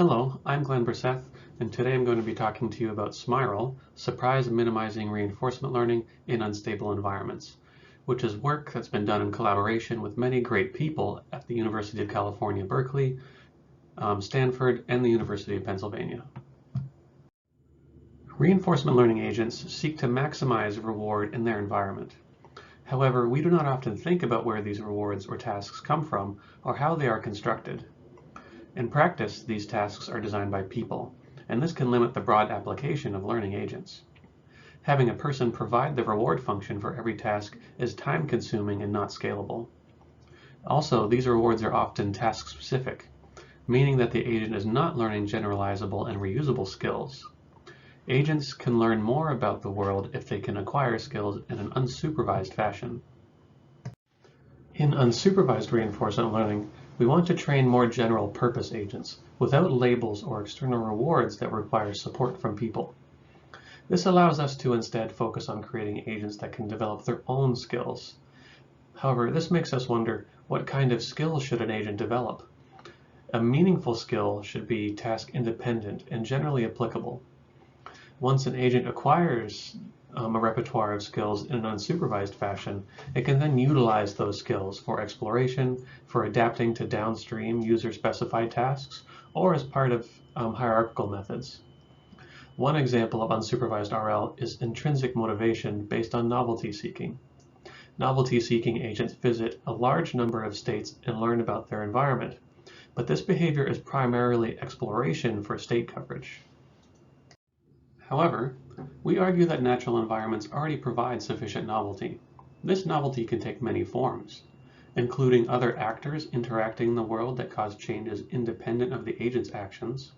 Hello, I'm Glen Berseth, and today I'm going to be talking to you about SMIRL, Surprise Minimizing Reinforcement Learning in Unstable Environments, which is work that's been done in collaboration with many great people at the University of California, Berkeley, Stanford, and the University of Pennsylvania. Reinforcement learning agents seek to maximize reward in their environment. However, we do not often think about where these rewards or tasks come from or how they are constructed. In practice, these tasks are designed by people, and this can limit the broad application of learning agents. Having a person provide the reward function for every task is time-consuming and not scalable. Also, these rewards are often task-specific, meaning that the agent is not learning generalizable and reusable skills. Agents can learn more about the world if they can acquire skills in an unsupervised fashion. In unsupervised reinforcement learning, we want to train more general purpose agents without labels or external rewards that require support from people. This allows us to instead focus on creating agents that can develop their own skills. However, this makes us wonder, what kind of skills should an agent develop? A meaningful skill should be task independent and generally applicable. Once an agent acquires a repertoire of skills in an unsupervised fashion, it can then utilize those skills for exploration, for adapting to downstream user-specified tasks, or as part of hierarchical methods. One example of unsupervised RL is intrinsic motivation based on novelty seeking. Novelty-seeking agents visit a large number of states and learn about their environment, but this behavior is primarily exploration for state coverage. However, we argue that natural environments already provide sufficient novelty. This novelty can take many forms, including other actors interacting in the world that cause changes independent of the agent's actions.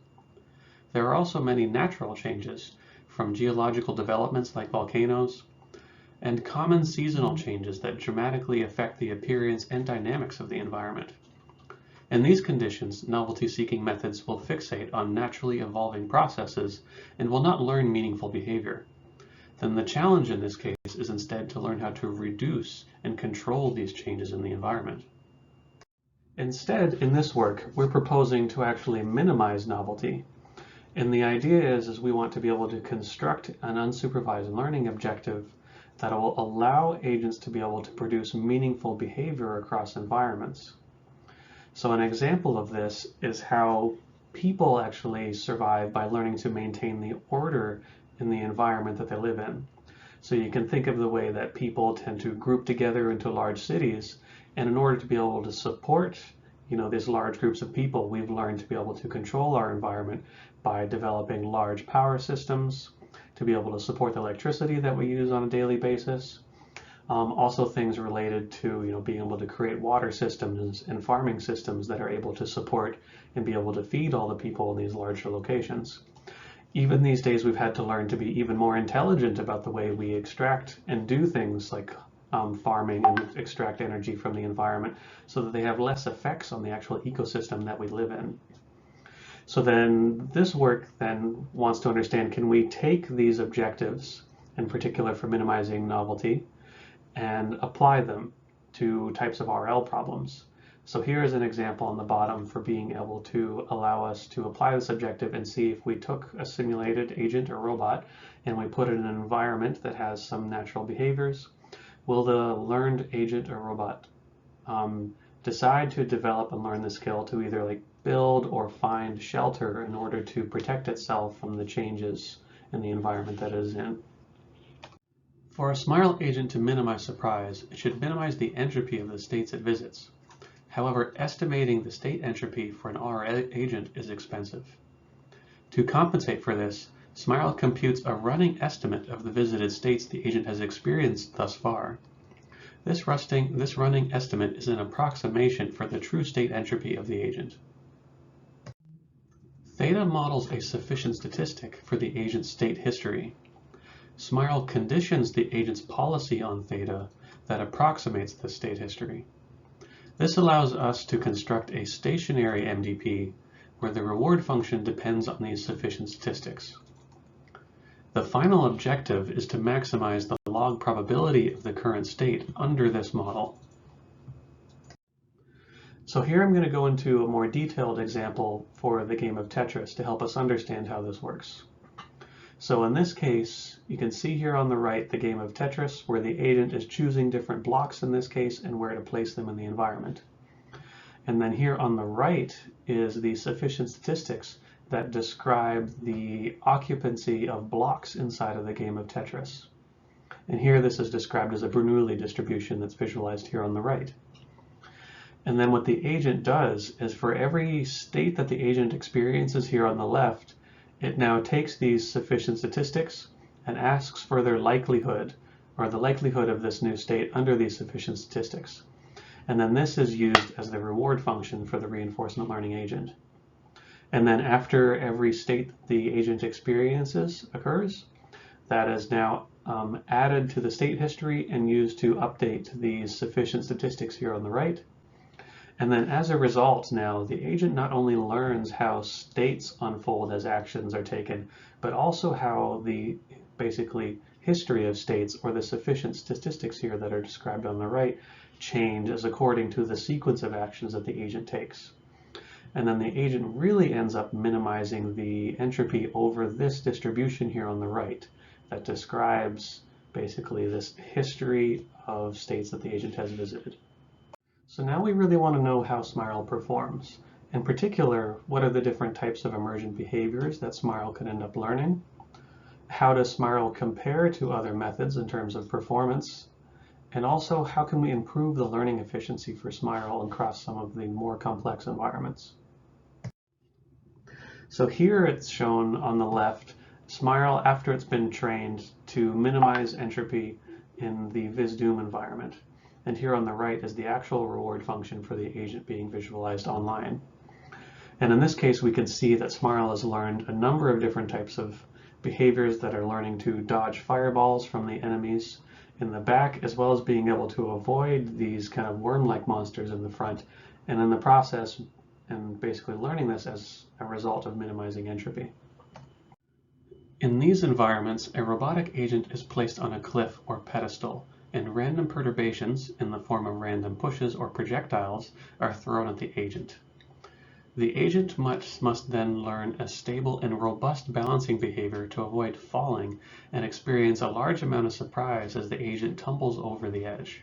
There are also many natural changes, from geological developments like volcanoes, and common seasonal changes that dramatically affect the appearance and dynamics of the environment. In these conditions, novelty-seeking methods will fixate on naturally evolving processes and will not learn meaningful behavior. Then the challenge in this case is instead to learn how to reduce and control these changes in the environment. Instead, in this work, we're proposing to actually minimize novelty. And the idea is we want to be able to construct an unsupervised learning objective that will allow agents to be able to produce meaningful behavior across environments. So an example of this is how people actually survive by learning to maintain the order in the environment that they live in. So you can think of the way that people tend to group together into large cities, and in order to be able to support these large groups of people, we've learned to be able to control our environment by developing large power systems to be able to support the electricity that we use on a daily basis. Also things related to being able to create water systems and farming systems that are able to support and be able to feed all the people in these larger locations. Even these days, we've had to learn to be even more intelligent about the way we extract and do things like farming and extract energy from the environment so that they have less effects on the actual ecosystem that we live in. So then this work then wants to understand, can we take these objectives, in particular for minimizing novelty, and apply them to types of RL problems. So here is an example on the bottom for being able to allow us to apply this objective and see if we took a simulated agent or robot and we put it in an environment that has some natural behaviors. Will the learned agent or robot decide to develop and learn the skill to either build or find shelter in order to protect itself from the changes in the environment that it is in? For a SMIRL agent to minimize surprise, it should minimize the entropy of the states it visits. However, estimating the state entropy for an RL agent is expensive. To compensate for this, SMIRL computes a running estimate of the visited states the agent has experienced thus far. This running estimate is an approximation for the true state entropy of the agent. Theta models a sufficient statistic for the agent's state history. SMIRL conditions the agent's policy on theta that approximates the state history. This allows us to construct a stationary MDP where the reward function depends on these sufficient statistics. The final objective is to maximize the log probability of the current state under this model. So here I'm going to go into a more detailed example for the game of Tetris to help us understand how this works. So in this case, you can see here on the right the game of Tetris, where the agent is choosing different blocks in this case and where to place them in the environment. And then here on the right is the sufficient statistics that describe the occupancy of blocks inside of the game of Tetris. And here this is described as a Bernoulli distribution that's visualized here on the right. And then what the agent does is for every state that the agent experiences here on the left, it now takes these sufficient statistics and asks for their likelihood, or the likelihood of this new state under these sufficient statistics. And then this is used as the reward function for the reinforcement learning agent. And then after every state the agent experiences occurs, that is now added to the state history and used to update these sufficient statistics here on the right. And then as a result now, the agent not only learns how states unfold as actions are taken, but also how the basically history of states, or the sufficient statistics here that are described on the right, change as according to the sequence of actions that the agent takes. And then the agent really ends up minimizing the entropy over this distribution here on the right that describes basically this history of states that the agent has visited. So now we really want to know how SMIRL performs. In particular, what are the different types of emergent behaviors that SMIRL could end up learning? How does SMIRL compare to other methods in terms of performance? And also, how can we improve the learning efficiency for SMIRL across some of the more complex environments? So here it's shown on the left, SMIRL after it's been trained to minimize entropy in the VisDoom environment. And here on the right is the actual reward function for the agent being visualized online. And in this case, we can see that SMIRL has learned a number of different types of behaviors that are learning to dodge fireballs from the enemies in the back, as well as being able to avoid these kind of worm-like monsters in the front, and in the process, and basically learning this as a result of minimizing entropy. In these environments, a robotic agent is placed on a cliff or pedestal, and random perturbations in the form of random pushes or projectiles are thrown at the agent. The agent must then learn a stable and robust balancing behavior to avoid falling and experience a large amount of surprise as the agent tumbles over the edge.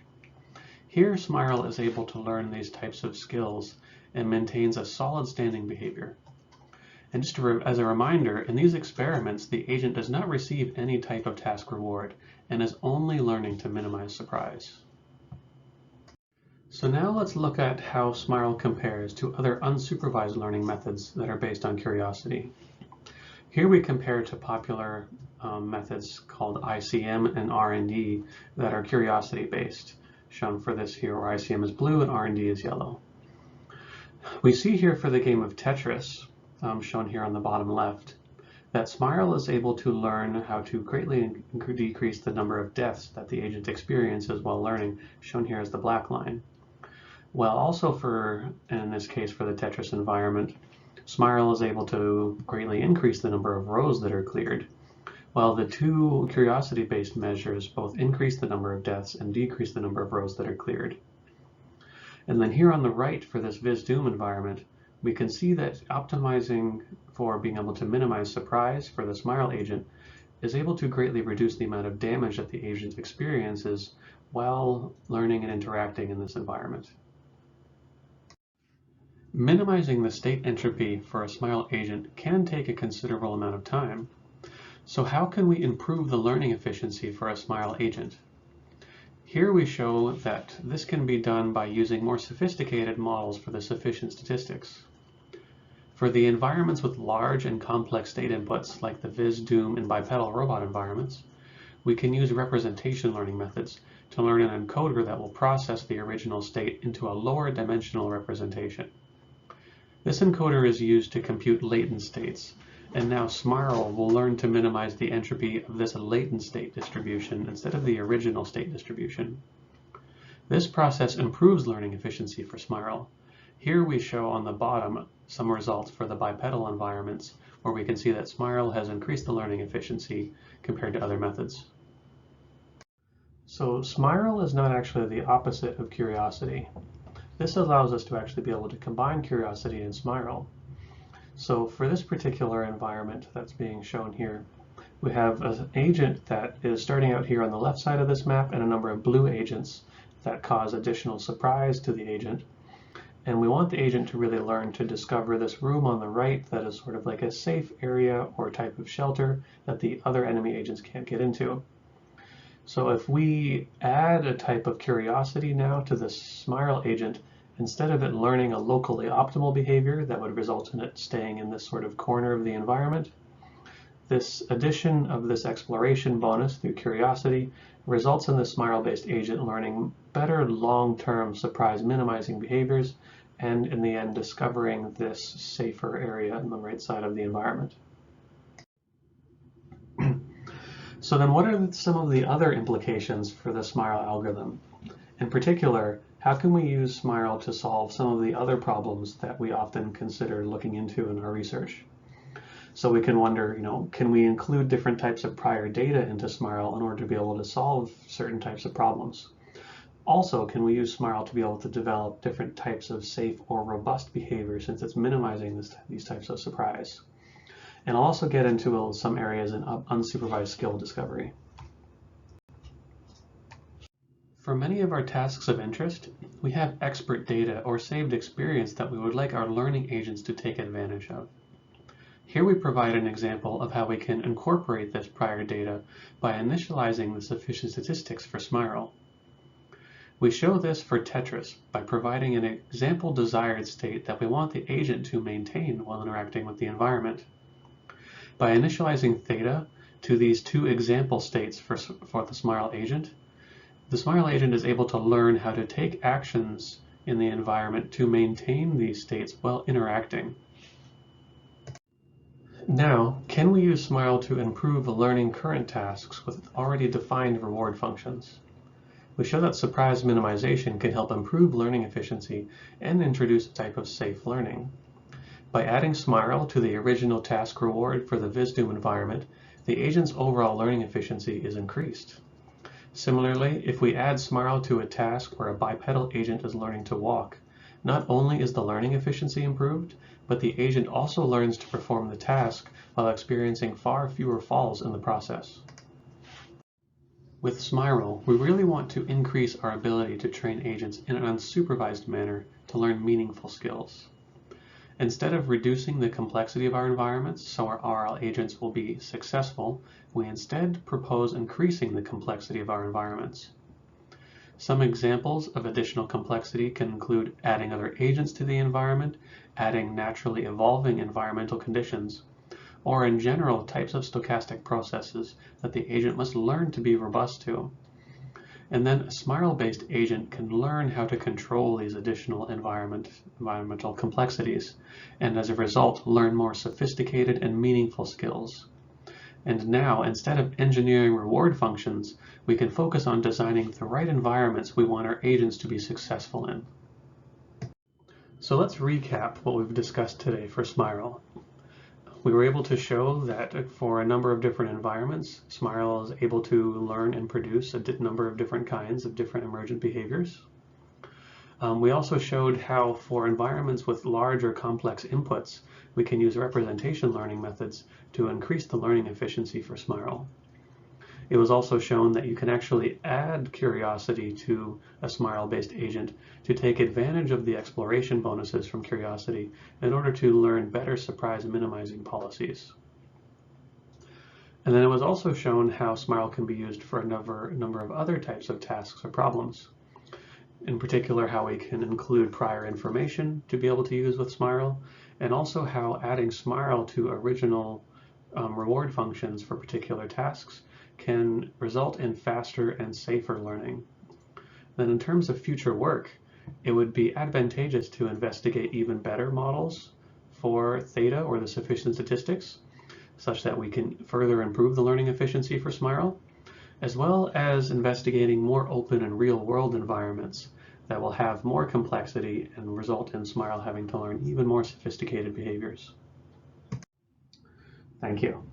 Here, SMIRL is able to learn these types of skills and maintains a solid standing behavior. And just as a reminder, in these experiments, the agent does not receive any type of task reward and is only learning to minimize surprise. So now let's look at how SMIRL compares to other unsupervised learning methods that are based on curiosity. Here we compare to popular methods called ICM and R&D that are curiosity based, shown for this here where ICM is blue and R&D is yellow. We see here for the game of Tetris, shown here on the bottom left, that SMIRL is able to learn how to greatly decrease the number of deaths that the agent experiences while learning, shown here as the black line. While also in this case for the Tetris environment, SMIRL is able to greatly increase the number of rows that are cleared, while the two curiosity-based measures both increase the number of deaths and decrease the number of rows that are cleared. And then here on the right for this VisDoom environment, we can see that optimizing for being able to minimize surprise for the SMIRL agent is able to greatly reduce the amount of damage that the agent experiences while learning and interacting in this environment. Minimizing the state entropy for a SMIRL agent can take a considerable amount of time. So how can we improve the learning efficiency for a SMIRL agent? Here we show that this can be done by using more sophisticated models for the sufficient statistics. For the environments with large and complex state inputs, like the VisDoom and bipedal robot environments, we can use representation learning methods to learn an encoder that will process the original state into a lower dimensional representation. This encoder is used to compute latent states, and now SMIRL will learn to minimize the entropy of this latent state distribution instead of the original state distribution. This process improves learning efficiency for SMIRL. Here we show on the bottom some results for the bipedal environments, where we can see that SMIRL has increased the learning efficiency compared to other methods. So SMIRL is not actually the opposite of curiosity. This allows us to actually be able to combine Curosity and SMIRL. So for this particular environment that's being shown here, we have an agent that is starting out here on the left side of this map and a number of blue agents that cause additional surprise to the agent. And we want the agent to really learn to discover this room on the right that is sort of like a safe area or type of shelter that the other enemy agents can't get into. So if we add a type of curiosity now to the SMIRL agent, instead of it learning a locally optimal behavior that would result in it staying in this sort of corner of the environment, this addition of this exploration bonus through curiosity results in the SMIRL-based agent learning better long-term surprise minimizing behaviors and in the end discovering this safer area on the right side of the environment. So then what are some of the other implications for the SMIRL algorithm? In particular, how can we use SMIRL to solve some of the other problems that we often consider looking into in our research? So we can wonder, can we include different types of prior data into SMIRL in order to be able to solve certain types of problems? Also, can we use SMIRL to be able to develop different types of safe or robust behavior since it's minimizing these types of surprise? And I'll also get into some areas in unsupervised skill discovery. For many of our tasks of interest, we have expert data or saved experience that we would like our learning agents to take advantage of. Here we provide an example of how we can incorporate this prior data by initializing the sufficient statistics for SMIRL. We show this for Tetris by providing an example desired state that we want the agent to maintain while interacting with the environment. By initializing theta to these two example states for the SMIRL agent, the SMIRL agent is able to learn how to take actions in the environment to maintain these states while interacting. Now, can we use SMIRL to improve learning current tasks with already defined reward functions? We show that surprise minimization can help improve learning efficiency and introduce a type of safe learning. By adding SMIRL to the original task reward for the Vizdoom environment, the agent's overall learning efficiency is increased. Similarly, if we add SMIRL to a task where a bipedal agent is learning to walk, not only is the learning efficiency improved, but the agent also learns to perform the task while experiencing far fewer falls in the process. With SMIRL, we really want to increase our ability to train agents in an unsupervised manner to learn meaningful skills. Instead of reducing the complexity of our environments so our RL agents will be successful, we instead propose increasing the complexity of our environments. Some examples of additional complexity can include adding other agents to the environment, adding naturally evolving environmental conditions, or in general types of stochastic processes that the agent must learn to be robust to. And then a SMIRL-based agent can learn how to control these additional environmental complexities, and as a result, learn more sophisticated and meaningful skills. And now, instead of engineering reward functions, we can focus on designing the right environments we want our agents to be successful in. So let's recap what we've discussed today for SMIRL. We were able to show that for a number of different environments, SMIRL is able to learn and produce a number of different kinds of different emergent behaviors. We also showed how for environments with large or complex inputs, we can use representation learning methods to increase the learning efficiency for SMIRL. It was also shown that you can actually add curiosity to a SMIRL-based agent to take advantage of the exploration bonuses from curiosity in order to learn better surprise minimizing policies. And then it was also shown how SMIRL can be used for a number of other types of tasks or problems. In particular, how we can include prior information to be able to use with SMIRL, and also how adding SMIRL to original reward functions for particular tasks can result in faster and safer learning. Then in terms of future work, it would be advantageous to investigate even better models for theta or the sufficient statistics, such that we can further improve the learning efficiency for SMIRL, as well as investigating more open and real-world environments that will have more complexity and result in SMIRL having to learn even more sophisticated behaviors. Thank you.